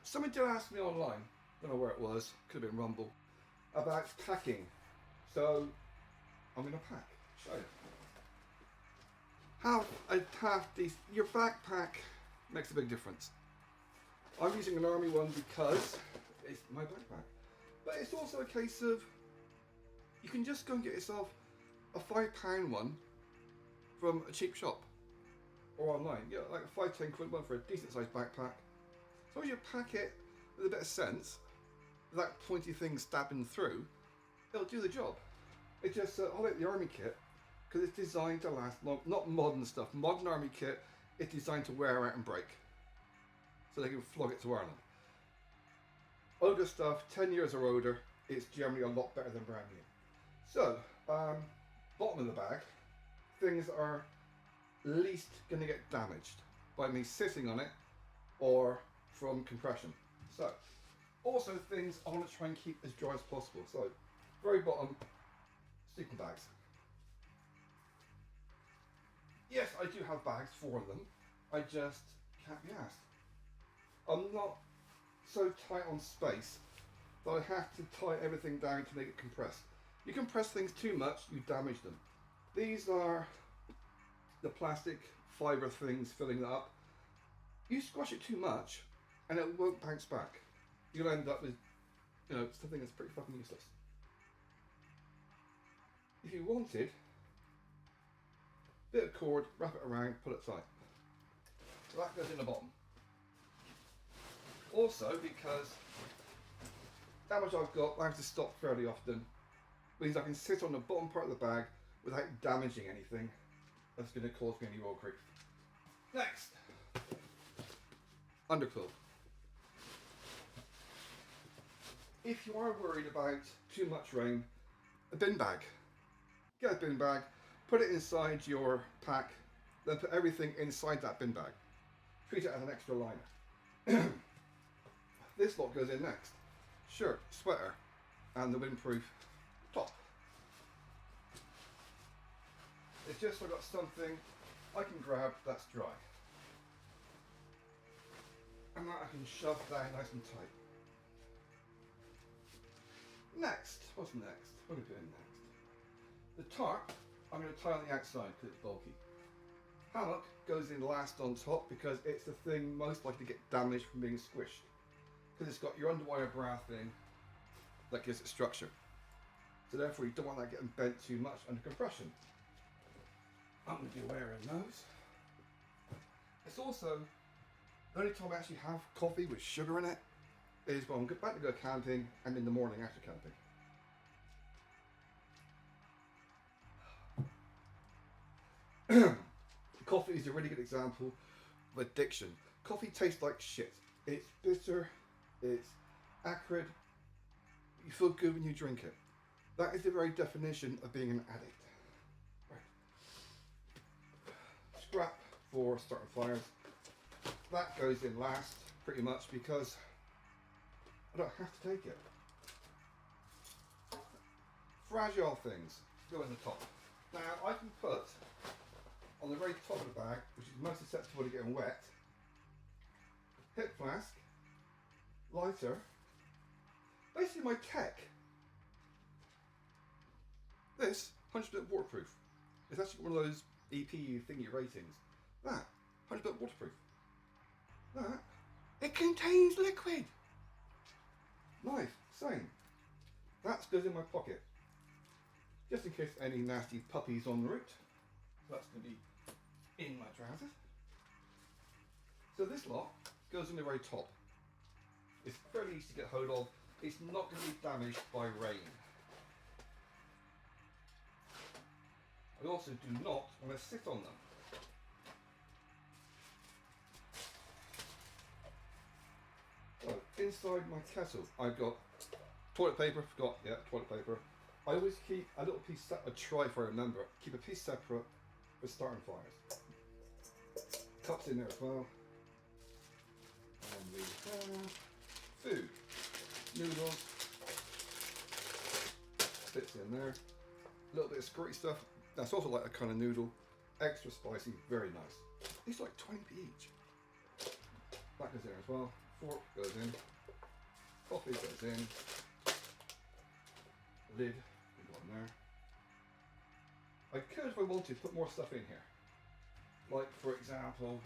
Someone did ask me online, don't know where it was, could have been Rumble, about packing. So I'm going to pack. Show you. Your backpack makes a big difference. I'm using an army one because it's my backpack. But it's also a case of, you can just go and get yourself a £5 one from a cheap shop or online. You know, like a 5-10 quid one for a decent sized backpack. As long as you pack it with a bit of sense, that pointy thing stabbing through, it'll do the job. It just, I like the army kit because it's designed to last long. Not modern stuff. Modern army kit, it's designed to wear out and break, so they can flog it to Ireland. Older stuff, 10 years or older, it's generally a lot better than brand new. So, bottom of the bag, things that are least going to get damaged by me sitting on it or from compression. So, also things I want to try and keep as dry as possible. So, very bottom, sleeping bags. Yes, I do have bags for them, I just can't be asked. I'm not so tight on space that I have to tie everything down to make it compressed. You compress things too much, you damage them. These are the plastic fibre things filling that up. You squash it too much and it won't bounce back. You'll end up with, you know, something that's pretty fucking useless. If you wanted, bit of cord, wrap it around, pull it tight. So that goes in the bottom. Also, because damage I've got, I have to stop fairly often, means I can sit on the bottom part of the bag without damaging anything that's going to cause me any oil creep. Next, underquilt. If you are worried about too much rain, a bin bag. Get a bin bag, put it inside your pack, then put everything inside that bin bag. Treat it as an extra liner. This lot goes in next. Shirt, sweater, and the windproof top. It's just so I've got something I can grab that's dry. And that I can shove down nice and tight. Next, what's next? What are we doing next? The tarp, I'm going to tie on the outside because it's bulky. Hammock goes in last on top because it's the thing most likely to get damaged from being squished. Because it's got your underwire bra thing that gives it structure. So therefore you don't want that getting bent too much under compression. I'm going to be wearing those. It's also, the only time I actually have coffee with sugar in it is when I'm about to go camping and in the morning after camping. Coffee is a really good example of addiction. Coffee tastes like shit. It's bitter, it's acrid, you feel good when you drink it. That is the very definition of being an addict. Right. Scrap for starting fires. That goes in last, pretty much, because I don't have to take it. Fragile things go in the top. Now I can put on the very top of the bag, which is most susceptible to getting wet, hip flask, lighter, basically my tech. This, 100% waterproof. It's actually one of those EPU thingy ratings. That, 100% waterproof. That, it contains liquid. Knife, same. That goes in my pocket. Just in case any nasty puppies en route. So that's going to be in my trousers. So this lot goes in the very top. It's very easy to get hold of. It's not going to be damaged by rain. I also do not want to sit on them. So inside my kettle, I've got toilet paper. Forgot, yeah, toilet paper. I always keep a little piece. I try if I remember. Keep a piece separate for starting fires. Cups in there as well. And we have food, noodles, bits in there. A little bit of squirty stuff. That's also like a kind of noodle. Extra spicy, very nice. These are like 20p each. That goes there as well. Fork goes in, coffee goes in, lid can go on there. I could, if I wanted, put more stuff in here. Like, for example,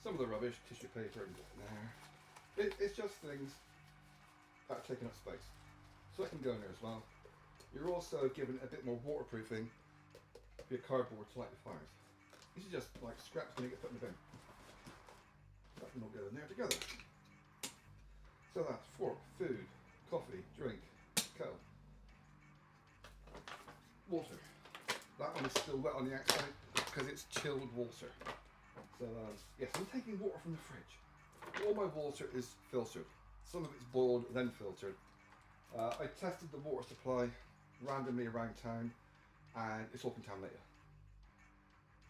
some of the rubbish, tissue paper and there. It's just things that are taking up space. So that can go in there as well. You're also given a bit more waterproofing for your cardboard to light the fires. These are just like scraps going to get put in the bin. That can all go in there together. So that's fork, food, coffee, drink, kettle, water. That one is still wet on the outside because it's chilled water. So yes, I'm taking water from the fridge. All my water is filtered. Some of it's boiled, then filtered. I tested the water supply randomly around town and it's all contaminated.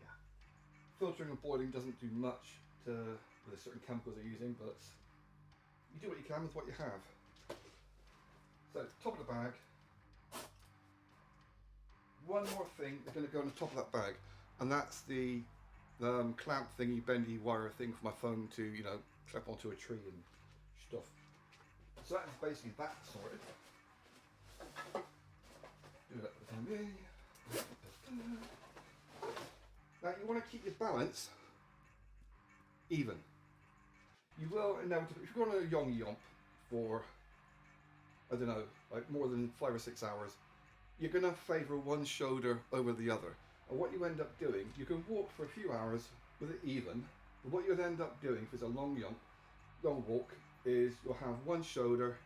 Yeah. Filtering and boiling doesn't do much to the certain chemicals they're using, but you do what you can with what you have. So, top of the bag. One more thing is going to go on the top of that bag, and that's the clamp thingy, bendy wire thing for my phone to, you know, clamp onto a tree and stuff. So that is basically that sorted. Do that for the time being. Now you want to keep your balance even. You will inevitably, if you're going on a yong yomp for, I don't know, like more than 5 or 6 hours, you're going to favour one shoulder over the other. And what you end up doing, you can walk for a few hours with it even, but what you'll end up doing if it's a long yomp, long walk, is you'll have one shoulder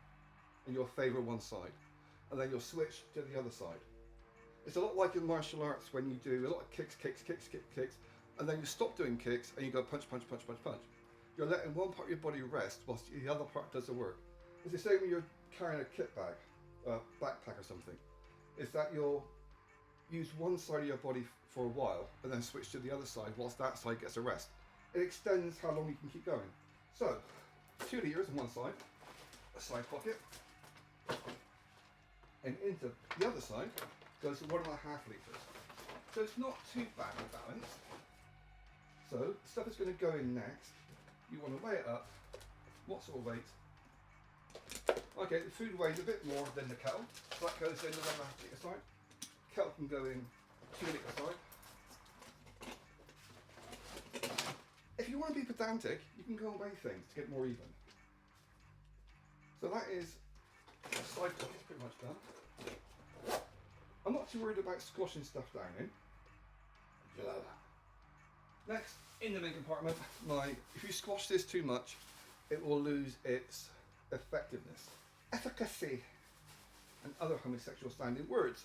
and you'll favour one side. And then you'll switch to the other side. It's a lot like in martial arts when you do a lot of kicks, and then you stop doing kicks and you go punch, punch, punch, punch, punch. You're letting one part of your body rest whilst the other part does the work. It's the same when you're carrying a kit bag, backpack or something. Is that you'll use one side of your body for a while and then switch to the other side whilst that side gets a rest. It extends how long you can keep going. So, 2 litres on one side, a side pocket, and into the other side goes to 1.5 litres. So it's not too badly balanced. So the stuff is going to go in next. You want to weigh it up. What sort of weight? Okay, the food weighs a bit more than the kettle. So that goes in the 1.5 litre side. Kettle can go in 2 litre side. If you want to be pedantic, you can go and weigh things to get more even. So that is the side pocket's pretty much done. I'm not too worried about squashing stuff down in. Next, in the main compartment, if you squash this too much, it will lose its effectiveness, efficacy, and other homosexual sounding words.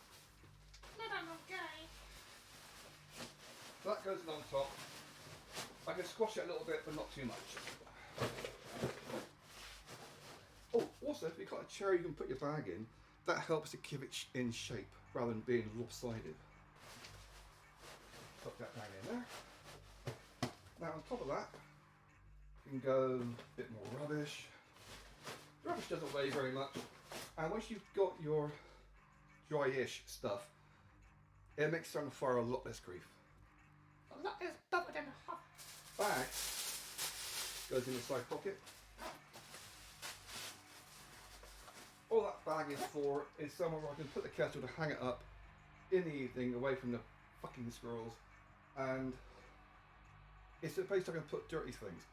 But I'm okay. So that goes on top. I can squash it a little bit, but not too much. Oh, also, if you've got a chair you can put your bag in, that helps to keep it in shape rather than being lopsided. Put that bag in there. Now on top of that, you can go a bit more rubbish. The rubbish doesn't weigh very much, and once you've got your dry-ish stuff, it makes starting the fire a lot less grief. That is better than hot. Bag goes in the side pocket. All that bag is for is somewhere where I can put the kettle to hang it up in the evening away from the fucking squirrels, and it's a place I can put dirty things,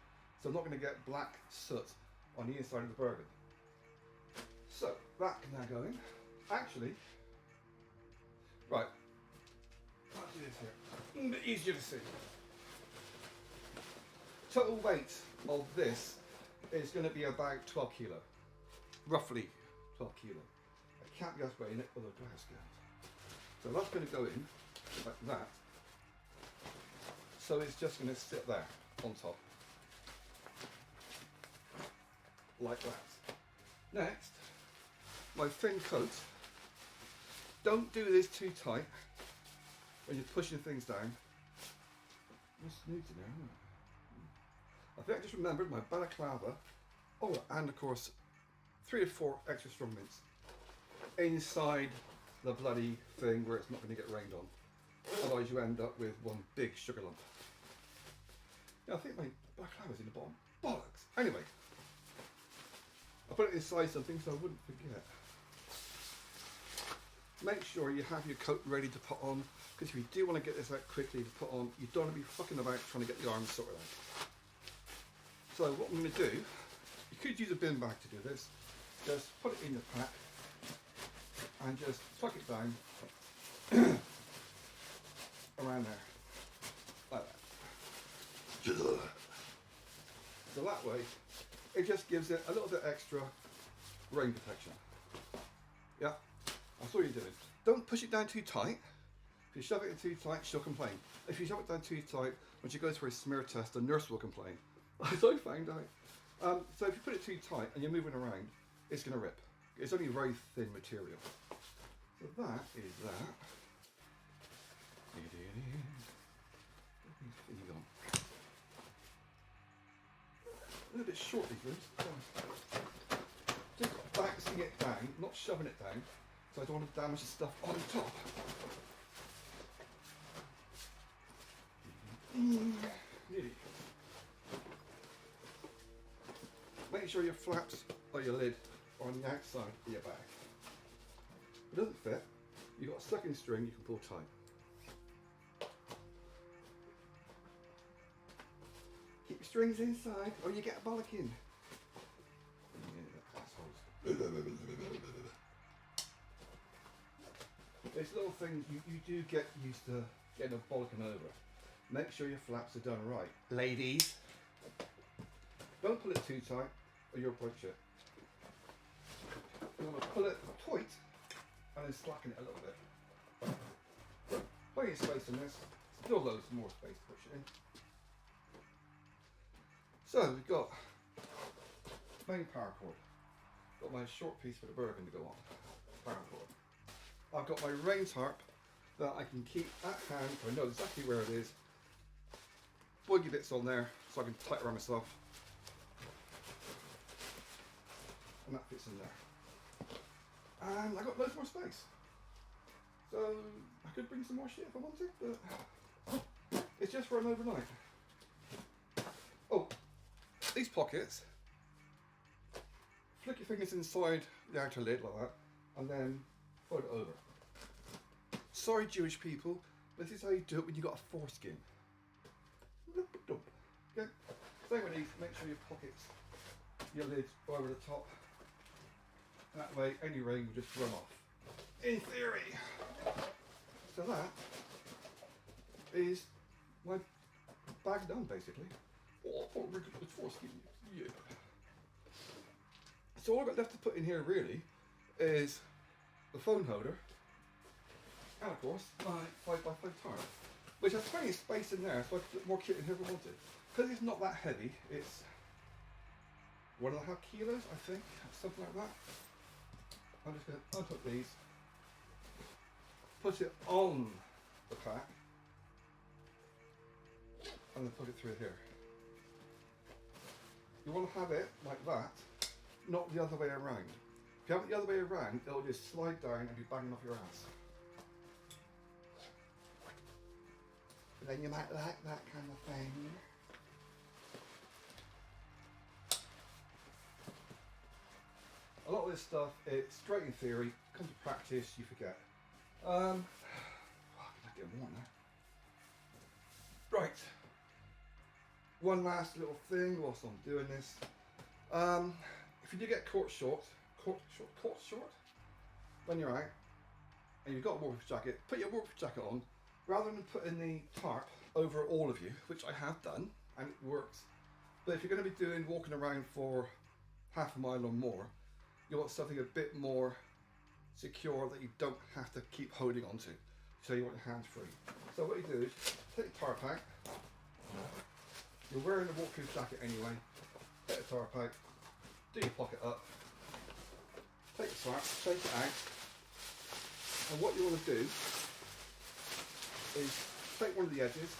so I'm not going to get black soot on the inside of the burger. So that can now go in. Actually, right, I'll do this here, a bit easier to see. Total weight of this is going to be about 12 kilo, roughly 12 kilo. I can't be asked weighing it, although I do have scales. So that's going to go in like that. So it's just going to sit there on top, like that. Next, my thin coat. Don't do this too tight when you're pushing things down. What's new to there? I think I just remembered my balaclava. Oh, and of course, 3 or 4 extra strong mints inside the bloody thing where it's not going to get rained on. Otherwise, you end up with one big sugar lump. Now, I think my balaclava's in the bottom. bollocks. Anyway, I put it inside something so I wouldn't forget. Make sure you have your coat ready to put on, because if you do want to get this out quickly to put on, you don't want to be fucking about trying to get the arms sorted out. So what I'm going to do, you could use a bin bag to do this. Just put it in the pack and just tuck it down around there, like that. So that way, it just gives it a little bit extra rain protection. Yeah, that's all you're doing. Don't push it down too tight. If you shove it in too tight, she'll complain. If you shove it down too tight, when she goes for a smear test, the nurse will complain. As I found out. So if you put it too tight and you're moving around, it's going to rip. It's only very thin material. So that is that. A little bit short these rooms. Just bouncing it down, not shoving it down, so I don't want to damage the stuff on top. Nearly. Make sure your flaps or your lid are on the outside of your bag. If it doesn't fit, you've got a second string you can pull tight. Keep your strings inside or you get a bollocking. There's little things you do get used to getting a bollocking over. Make sure your flaps are done right. Ladies, don't pull it too tight or you'll break it. You want to pull it tight and then slacken it a little bit. Plenty of space in this. Still loads more space to push it in. So we've got main power cord. Got my short piece for the Bergen to go on. Power cord. I've got my rain tarp that I can keep at hand so I know exactly where it is. Buggy bits on there so I can tighten around myself. And that fits in there. And I got loads more space. So I could bring some more shit if I wanted, but it's just for an overnight. Oh, these pockets, flick your fingers inside the outer lid like that, and then fold it over. Sorry Jewish people, but this is how you do it when you've got a foreskin. Okay, same with these, make sure your pockets, your lids are over the top. That way any rain will just run off. In theory. So that is my bag done basically. Oh, foreskin. Yeah. So all I've got left to put in here really is the phone holder and of course my 5x5 tarp, which has plenty of space in there so I could put more kit in here if I wanted. Because it's not that heavy, it's 1.5 kilos I think, something like that. I'm just going to unhook these, put it on the pack and then put it through here. You want to have it like that, not the other way around. If you have it the other way around, it'll just slide down and be banging off your ass. But then you might like that kind of thing. A lot of this stuff, it's straight in theory, comes to practice, you forget. I'm getting warm now. Right. One last little thing whilst I'm doing this. If you do get caught short, when you're out, and you've got a waterproof jacket, put your waterproof jacket on, rather than putting the tarp over all of you, which I have done, and it works. But if you're going to be walking around for half a mile or more, you want something a bit more secure that you don't have to keep holding onto. So you want your hands free. So what you do is take the tarp out. You're wearing a waterproof jacket anyway. Take the tarp out. Do your pocket up. Take the tarp, take it out. And what you want to do is take one of the edges.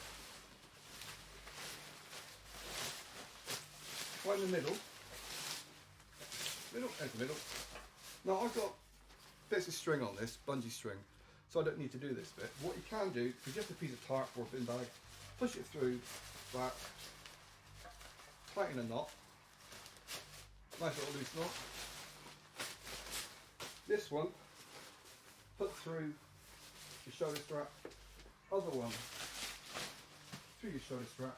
Find the middle. There's the middle. Now I've got bits of string on this, bungee string, so I don't need to do this bit. What you can do is just a piece of tarp or a bin bag, push it through that, tighten a knot, Nice little loose knot. This one, put through your shoulder strap. Other one, through your shoulder strap.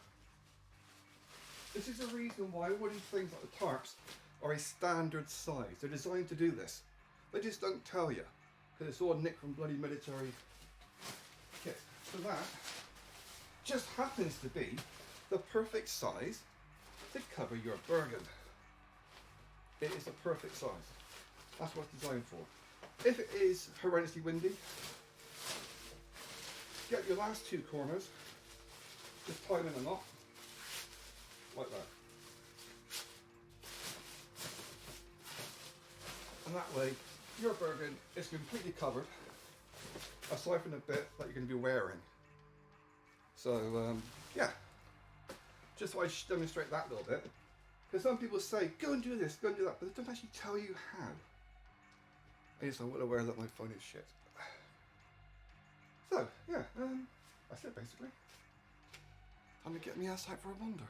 This is the reason why all these things like the tarps are a standard size. They're designed to do this. They just don't tell you, because it's all nicked from bloody military kit. So that just happens to be the perfect size to cover your Bergen. It is the perfect size. That's what it's designed for. If it is horrendously windy, get your last two corners, just tie them in a knot, like that. And that way, your Bergen is completely covered, aside from the bit that you're going to be wearing. So, yeah, just so I demonstrate that a little bit. Because some people say, go and do this, go and do that, but they don't actually tell you how. I just I'm well aware that my phone is shit. So, yeah, that's it basically. Time to get me outside for a wander.